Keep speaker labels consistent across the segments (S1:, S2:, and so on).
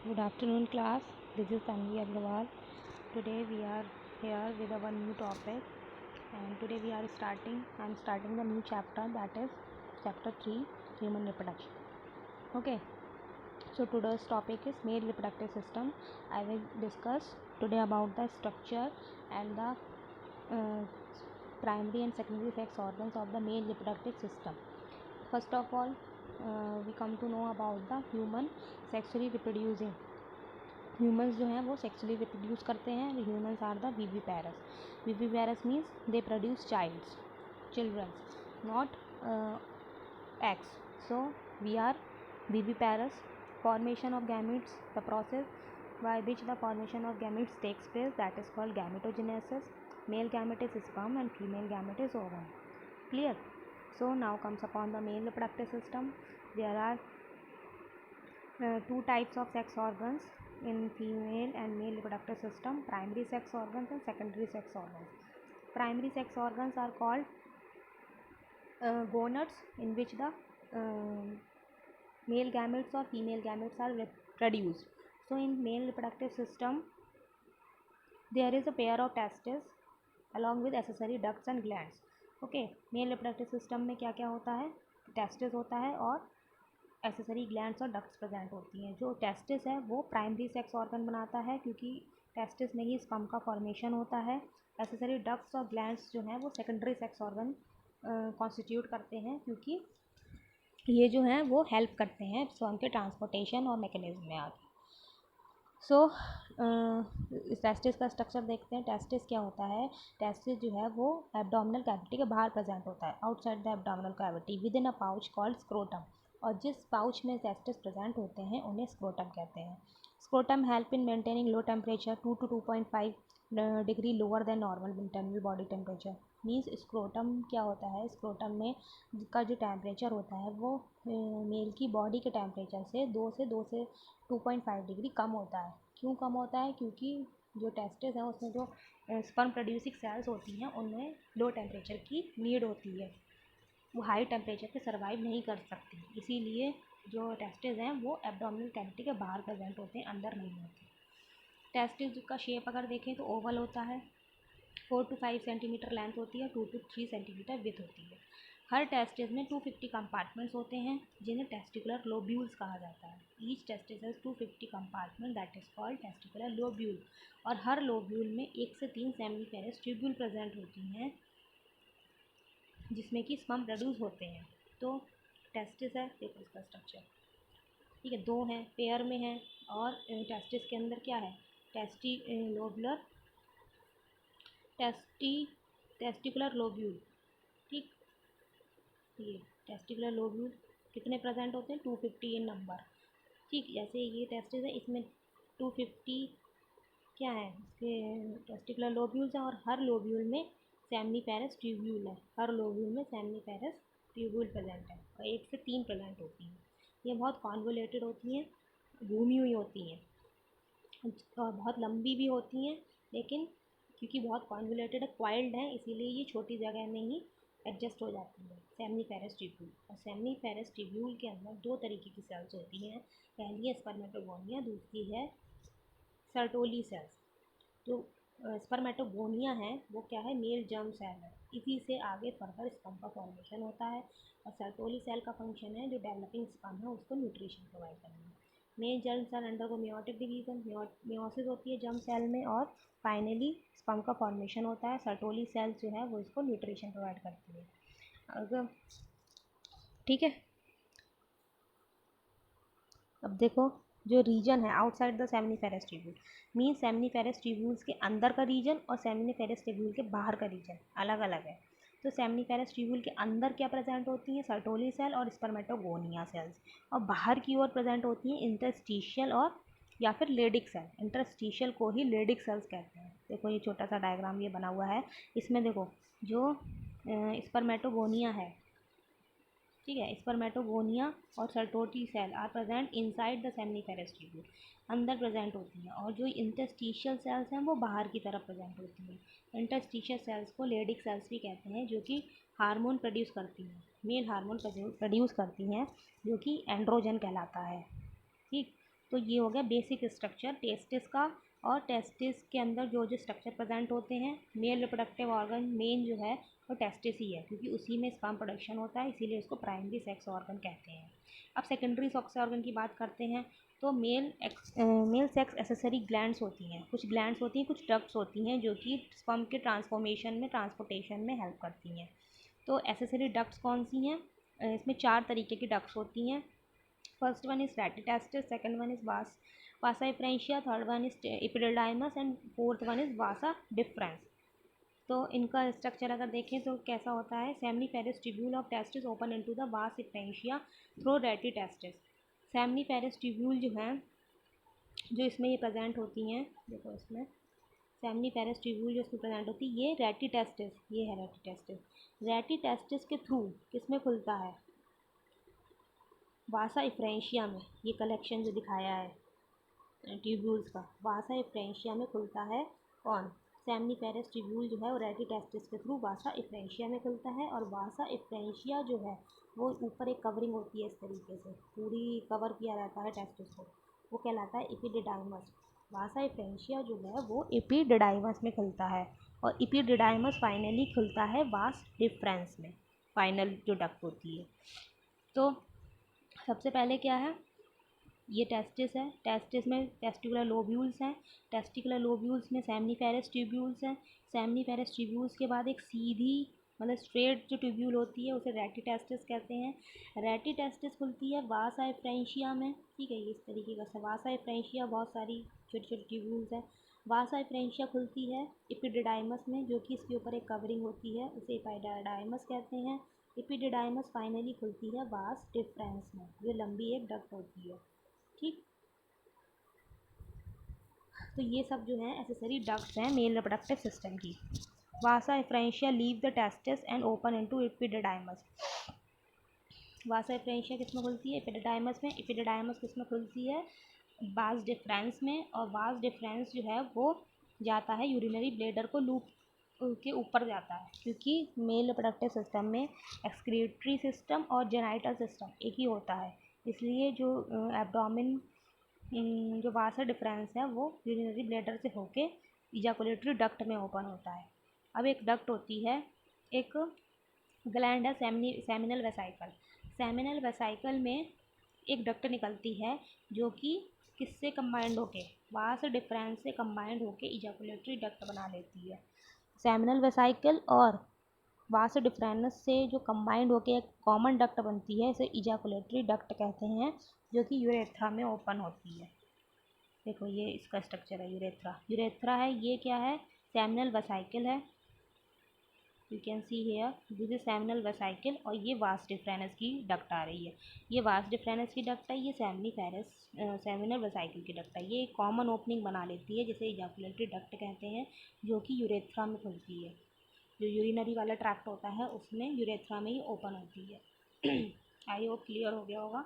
S1: Good afternoon, class. This is Tanvi Agrawal. Today we are here with our new topic, and today we are starting. I am starting the new chapter, that is chapter 3, human reproduction. Okay. So today's topic is male reproductive system. I will discuss today about the structure and the uh, primary and secondary sex organs of the male reproductive system. First of all, we come to know about the human sexually reproducing. Humans जो हैं वो sexually reproduce करते हैं. Humans are the viviparous. Viviparous means they produce children, not eggs. So we are viviparous. Formation of gametes, the process by which the formation of gametes takes place, that is called gametogenesis. Male gamete is sperm and female gamete is ovum. Clear? So now comes upon the male reproductive system. There are two types of sex organs in female and male reproductive system: primary sex organs and secondary sex organs. Primary sex organs are called gonads, in which the male gametes or female gametes are produced. So in male reproductive system there is a pair of testes along with accessory ducts and glands. Okay, male reproductive system में क्या क्या होता है? Testis होता है और accessory glands और ducts present होती हैं. जो टेस्टिस है वो प्राइमरी सेक्स ऑर्गन बनाता है, क्योंकि टेस्टिस में ही स्पर्म का फॉर्मेशन होता है. एसेसरी डक्ट्स और ग्लैंड्स जो हैं वो सेकेंडरी सेक्स ऑर्गन कॉन्स्टिट्यूट करते हैं, क्योंकि ये जो हैं वो हेल्प करते हैं स्पर्म के ट्रांसपोर्टेशन और मैकेनिज्म में आगे. सो टेस्टिस का स्ट्रक्चर देखते हैं. टेस्टिस क्या होता है? टेस्टिस जो है वो एब्डोमिनल कैविटी के बाहर प्रेजेंट होता है, outside the abdominal cavity with in a pouch called scrotum. और जिस पाउच में टेस्टिस प्रेजेंट होते हैं उन्हें स्क्रोटम कहते हैं. Scrotum help in maintaining low temperature 2 to 2.5 degree lower than normal internal body temperature. Means scrotum क्या होता है? स्क्रोटम में का जो टेम्परेचर होता है वो मेल की बॉडी के टेम्परेचर से 2.5 डिग्री कम होता है. क्यों कम होता है? क्योंकि जो टेस्टिस है उसमें जो स्पर्म प्रोड्यूसिंग सेल्स होती हैं उनमें लो टेम्परेचर की नीड होती है, वो हाई टेम्परेचर पे सर्वाइव नहीं कर सकती. इसीलिए जो टेस्टिस हैं वो एब्डोमिनल कैविटी के बाहर प्रेजेंट होते हैं, अंदर नहीं होते. टेस्टिस का शेप अगर देखें तो ओवल होता है. 4 to 5 सेंटीमीटर लेंथ होती है, 2 to 3 सेंटीमीटर विड्थ होती है. हर टेस्टिस में 250 कंपार्टमेंट्स होते हैं, जिन्हें टेस्टिकुलर लोब्यूल्स कहा जाता है. Each testis has 250 compartment, that is called testicular lobule. और हर लोब्यूल में 1 से 3 सेमिनिफेरस ट्यूब्यूल प्रेजेंट होती हैं, जिसमें कि स्पर्म प्रोड्यूस होते हैं. तो टेस्टिस है, देखो इसका स्ट्रक्चर, ठीक है, 2 हैं, पेयर में हैं. और टेस्टिस के अंदर क्या है? Testicular lobule. ठीक, ये टेस्टिकुलर लोब्यूल कितने प्रेजेंट होते हैं? 250 इन नंबर. ठीक, जैसे ये टेस्टिस है, इसमें 250 क्या है? इसके टेस्टिकुलर लोब्यूल्स हैं, और हर लोब्यूल में सेमिनिफेरस ट्यूब्यूल है. हर लोब्यूल में सेमिनिफेरस ट्यूब्यूल प्रेजेंट है, और 1 से 3 प्रेजेंट होती हैं. ये बहुत कॉन्वोलेटेड होती हैं, घूमी हुई होती हैं, और बहुत लंबी भी होती हैं, लेकिन क्योंकि बहुत कॉन्वोलेटेड है, क्वाइल्ड हैं, इसीलिए ये छोटी जगह में ही एडजस्ट हो जाती है. Seminiferous tubule. और सेमिनिफेरस ट्यूब्यूल के अंदर 2 तरीके की सेल्स होती हैं. पहली है स्पर्मेटोगोनिया, दूसरी है सर्टोली सेल्स. जो स्पर्मेटोगोनिया है वो क्या है? मेल जर्म सेल है. इसी से आगे फर्दर स्पर्म का फॉर्मेशन होता है. और सर्टोली सेल का फंक्शन है जो डेवलपिंग स्पर्म है उसको न्यूट्रिशन प्रोवाइड करना है. मेल जर्म सेल अंडर को मियोटिक डिवीजन, मियोसिस होती है जर्म सेल में, और फाइनली स्पर्म का फॉर्मेशन होता है. सर्टोली सेल जो है वो इसको न्यूट्रिशन प्रोवाइड करती है. अगर ठीक है, अब देखो जो रीजन है outside the seminiferous tubule, mean seminiferous tubules के अंदर का रीजन और सेमिनिफेरस ट्यूब्यूल के बाहर का रीजन अलग अलग है. तो सेमिनिफेरस ट्यूब्यूल के अंदर क्या प्रेजेंट होती हैं? सर्टोली सेल और स्पर्मेटोगोनिया सेल्स. और बाहर की ओर प्रेजेंट होती हैं इंटरस्टिशियल और या फिर लेडिक सेल. इंटरस्टिशियल को ही लेडिक सेल्स कहते हैं. देखो ये छोटा सा डायग्राम ये बना हुआ है, इसमें देखो जो स्पर्मेटोगोनिया है, ठीक है, स्पर्मेटोगोनिया और Sertoli cell are present inside the seminiferous tubule, अंदर प्रेजेंट होती हैं. और जो इंटरस्टिशियल सेल्स हैं वो बाहर की तरफ प्रेजेंट होती हैं. इंटरस्टिशियल सेल्स को लेडिक सेल्स भी कहते हैं, जो कि हार्मोन प्रोड्यूस करती हैं, मेल हार्मोन प्रोड्यूस करती हैं, जो कि एंड्रोजन कहलाता है. ठीक, तो ये हो गया बेसिक स्ट्रक्चर टेस्टिस का। और टेस्टिस के अंदर जो जो स्ट्रक्चर प्रेजेंट होते हैं, मेल रिप्रोडक्टिव ऑर्गन मेन जो है वो टेस्टिस ही है, क्योंकि उसी में स्पर्म प्रोडक्शन होता है, इसीलिए उसको प्राइमरी सेक्स ऑर्गन कहते हैं। अब सेकेंडरी सेक्स ऑर्गन की बात करते हैं। तो मेल सेक्स एसेसरी ग्लैंड्स होती हैं, कुछ ग्लैंड्स होती हैं, कुछ डक्ट्स होती हैं जो कि स्पर्म के ट्रांसपोर्टेशन में हेल्प करती हैं। तो एसेसरी डक्ट्स कौन सी हैं? इसमें 4 तरीके की डक्ट्स होती हैं। First one is rete testis, second one is vasa efferentia, third one is epididymis and fourth one is vasa deferens. तो इनका स्ट्रक्चर अगर देखें तो कैसा होता है? Seminiferous tubule of testis open into the vas efferentia through rete testis. Seminiferous tubule जो है, जो इसमें ये प्रेजेंट होती हैं, देखो इसमें सेमनीफेरस ट्यूब्यूल जो इसमें प्रेजेंट होती है, ये रेटिटेस्टिस, ये है रेटिटेस्टिस। रेटिटेस्टिस के थ्रू किसमें खुलता है? वासा इफ्रेंशिया में। ये कलेक्शन जो दिखाया है ट्यूब्यूल्स का, वासा इफ्रेंशिया में खुलता है। कौन? सेमनीफेरस ट्यूब्यूल जो है वो रेटिटेस्टिस के थ्रू वासा इफ्रेंशिया में खुलता है। और वासा इफ्रेंशिया जो है वो ऊपर एक कवरिंग होती है, इस तरीके से पूरी कवर किया रहता है टेस्टिस को, वो कहलाता है एपिडिडाइमस। वासा इफ्रेंशिया जो है वो एपिडिडाइमस में खुलता है, और एपिडिडाइमस फाइनली खुलता है वास डिफरेंस में, फाइनल जो डक्ट होती है। तो सबसे पहले क्या है? ये टेस्टिस है, टेस्टिस में टेस्टिकुलर लोब्यूल्स हैं, टेस्टिकुलर लोब्यूल्स में सेमनीफेरस ट्यूब्यूल्स हैं, सेमनीफेरस ट्यूब्यूल्स के बाद एक सीधी मतलब स्ट्रेट जो ट्यूब्यूल होती है उसे रेटिटेस्टिस कहते हैं। रेटिटेस्टिस खुलती है वासा इफ्रेंशिया में, ठीक है, ये इस तरीके का वासा इफ्रेंशिया, बहुत सारी छोटी छोटी ट्यूब्यूल्स हैं। वासा इफ्रेंशिया खुलती है एपिडिडाइमस में, जो कि इसके ऊपर एक कवरिंग होती है, उसे एपिडिडाइमस कहते हैं। एपिडिडाइमस फाइनली खुलती है वास डिफरेंस में, जो लंबी एक डक्ट होती है, ठीक। तो ये सब जो है एसेसरी डक्ट्स हैं मेल रिप्रोडक्टिव सिस्टम की। Vasa efferentia leave the testis and open into epididymis. Vasa efferentia किस में खुलती है? एपिडिडाइमस में। एपिडिडाइमस किस में खुलती है? वास डिफरेंस में। और वास डिफरेंस जो है वो जाता है यूरिनरी ब्लैडर को लूप के ऊपर जाता है, क्योंकि मेल रिप्रोडक्टिव सिस्टम में एक्सक्रीटरी सिस्टम और जेनाइटल सिस्टम एक ही होता है, इसलिए जो एब्डोमेन जो वासा डिफरेंस है वो यूरिनरी ब्लैडर से होके इजाकुलेटरी डक्ट में ओपन होता है। अब एक डक्ट होती है, एक ग्लैंड है सेमिनल वेसाइकल। सेमिनल वेसाइकल में एक डक्ट निकलती है जो कि किससे कंबाइंड होके? वास डिफरेंस से कंबाइंड होके इजाकुलेटरी डक्ट बना लेती है। सेमिनल वेसाइकल और वास डिफरेंस से जो कंबाइंड होके एक कॉमन डक्ट बनती है, इसे इजाकुलेटरी डक्ट कहते हैं, जो कि यूरेथ्रा में ओपन होती है। देखो ये इसका स्ट्रक्चर है, यूरेथ्रा है, ये क्या है? सेमिनल वेसाइकल है, you can see here this is seminal vesicle, और ये वास डिफरेंस की डक्ट आ रही है, ये वास डिफरेंस की डक्ट है, ये सेमिनल वेसाइकल की डक्ट है। ये एक कॉमन ओपनिंग बना लेती है जिसे इजाकुलेटरी डक्ट कहते हैं, जो कि यूरेथ्रा में खुलती है। जो यूरिनरी वाला ट्रैक्ट होता है उसमें यूरेथ्रा में ही ओपन होती है। आई होप क्लियर हो गया होगा।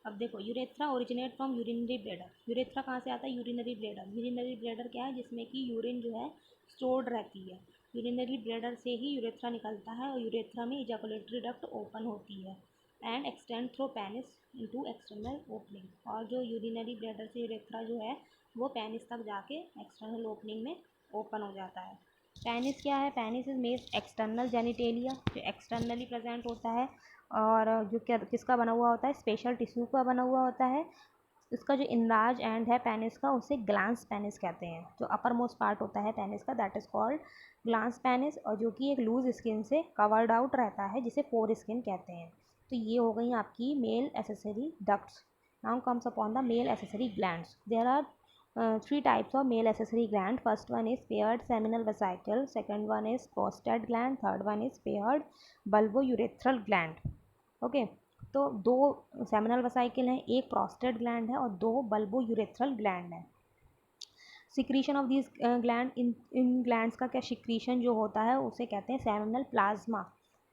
S1: अब देखो urethra originate from urinary bladder. Urethra कहाँ से आता है? Urinary bladder. यूरिनरी ब्लैडर क्या है? जिसमें कि यूरिन जो है स्टोर्ड रहती है। यूरिनरी ब्लैडर से ही यूरेथ्रा निकलता है, और यूरेथ्रा में इजाकुलेटरी डक्ट ओपन होती है and extend through penis into external opening. और जो यूरिनरी ब्लैडर से यूरेथ्रा जो है वो पेनिस तक जाके एक्सटर्नल ओपनिंग में ओपन हो जाता है। पेनिस क्या है? Penis is male external genitalia, जो एक्सटर्नली प्रेजेंट होता है, और जो क्या किसका बना हुआ होता है? स्पेशल टिश्यू का बना हुआ होता है। इसका जो इनलार्ज एंड है पेनिस का, उसे ग्लांस पेनिस कहते हैं। जो अपर मोस्ट पार्ट होता है पेनिस का, that is called glans penis, और जो कि एक लूज स्किन से कवर्ड आउट रहता है, जिसे फोर स्किन कहते हैं। तो ये हो गई आपकी male accessory ducts. Now comes upon the male accessory glands. There are three types of male accessory gland. First one is paired seminal vesicle, second one is prostate gland, third one is paired bulbourethral gland. Okay, तो 2 seminal vesicle हैं, एक prostate gland है और 2 bulbourethral gland है। Secretion of this gland, in glands का क्या secretion जो होता है उसे कहते हैं सेमिनल प्लाज्मा,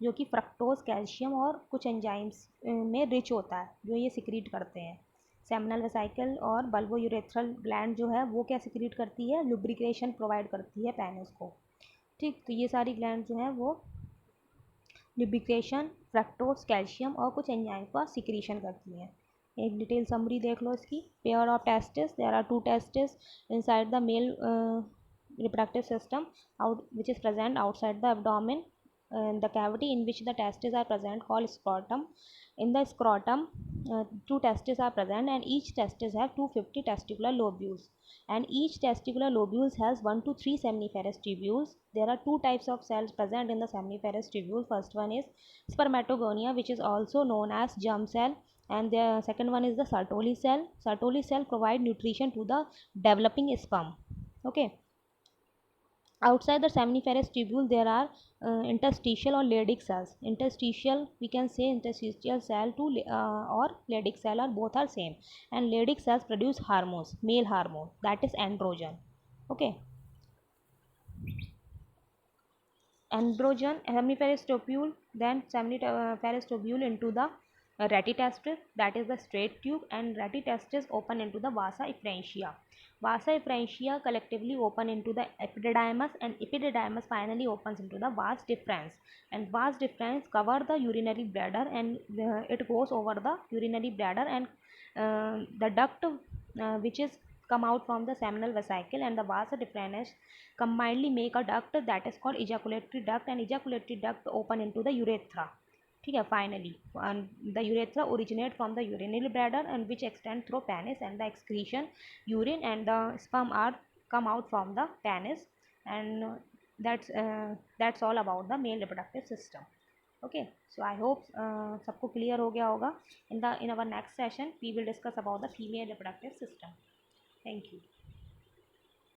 S1: जो कि फ्रक्टोज, कैल्शियम और कुछ एंजाइम्स में रिच होता है, जो ये सिक्रीट करते हैं। सेमिनल वेसाइकल और बल्बोयूरेथ्रल ग्लैंड जो है वो क्या सिक्रीट करती है? लुब्रिकेशन प्रोवाइड करती है पेनिस को, ठीक। तो ये सारी ग्लैंड जो है वो लुब्रिकेशन फ्रक्टोज, कैल्शियम और कुछ एंजाइम का सिक्रीशन करती हैं। एक डिटेल समरी देख लो इसकी। Pair of testis, there are 2 testis inside the male reproductive system which is present outside the abdomen, the cavity in which the testes are present called scrotum. In the scrotum, 2 testes are present, and each testis have 250 testicular lobules, and each testicular lobules has 1 to 3 seminiferous tubules. There are 2 types of cells present in the seminiferous tubule. First one is spermatogonia, which is also known as germ cell, and the second one is the Sertoli cell. Sertoli cell provide nutrition to the developing sperm. Okay. Outside the seminiferous tubule, there are interstitial or Leydig cells. Interstitial, we can say interstitial cell to or Leydig cell are both are same. And Leydig cells produce hormones, male hormone, that is androgen. Okay. Androgen, seminiferous tubule, then seminiferous tubule into the retitestis, that is the straight tube, and retitestis open into the vasa efferentia. Vasa efferentia collectively open into the epididymis, and epididymis finally opens into the vas deferens, and vas deferens cover the urinary bladder, and it goes over the urinary bladder, and the duct which is come out from the seminal vesicle and the vasa deferens combinedly make a duct that is called ejaculatory duct, and ejaculatory duct open into the urethra. ठीक है, finally the urethra originate from the urinary bladder and which extend through penis, and the excretion urine and the sperm are come out from the penis, and that's all about the male reproductive system. Okay, so I hope सबको clear हो गया होगा. In our next session we will discuss about the female reproductive system. Thank you.